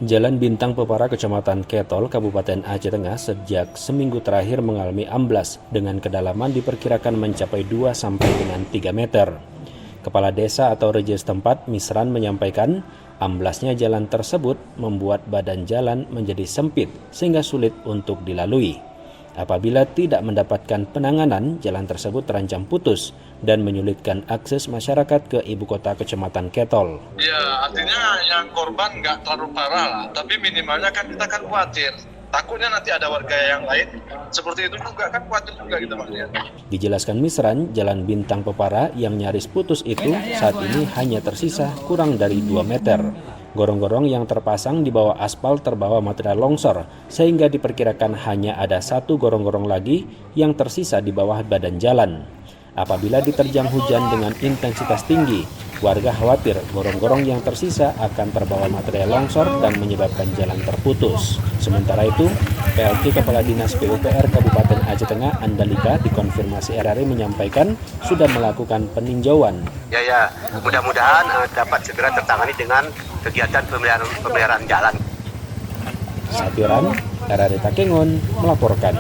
Jalan Bintang Pepara Kecamatan Ketol, Kabupaten Aceh Tengah sejak seminggu terakhir mengalami amblas dengan kedalaman diperkirakan mencapai 2 sampai dengan 3 meter. Kepala desa atau reja setempat Misran menyampaikan amblasnya jalan tersebut membuat badan jalan menjadi sempit sehingga sulit untuk dilalui. Apabila tidak mendapatkan penanganan, jalan tersebut terancam putus dan menyulitkan akses masyarakat ke ibu kota Kecamatan Ketol. Ya, artinya yang korban nggak terlalu parah lah, tapi minimalnya kan kita kan khawatir. Takutnya nanti ada warga yang lain seperti itu juga kan khawatir juga kita Pak. Dijelaskan Misran, jalan Bintang Pepara yang nyaris putus itu saat ini hanya tersisa kurang dari 2 meter. Gorong-gorong yang terpasang di bawah aspal terbawa material longsor, sehingga diperkirakan hanya ada 1 gorong-gorong lagi yang tersisa di bawah badan jalan. Apabila diterjang hujan dengan intensitas tinggi, warga khawatir gorong-gorong yang tersisa akan terbawa material longsor dan menyebabkan jalan terputus. Sementara itu, PLT Kepala Dinas PUPR Kabupaten Aceh Tengah Andalika dikonfirmasi RRI menyampaikan sudah melakukan peninjauan. Ya, mudah-mudahan dapat segera tertangani dengan kegiatan pemeliharaan jalan. Satiran, RRI Takengon melaporkan.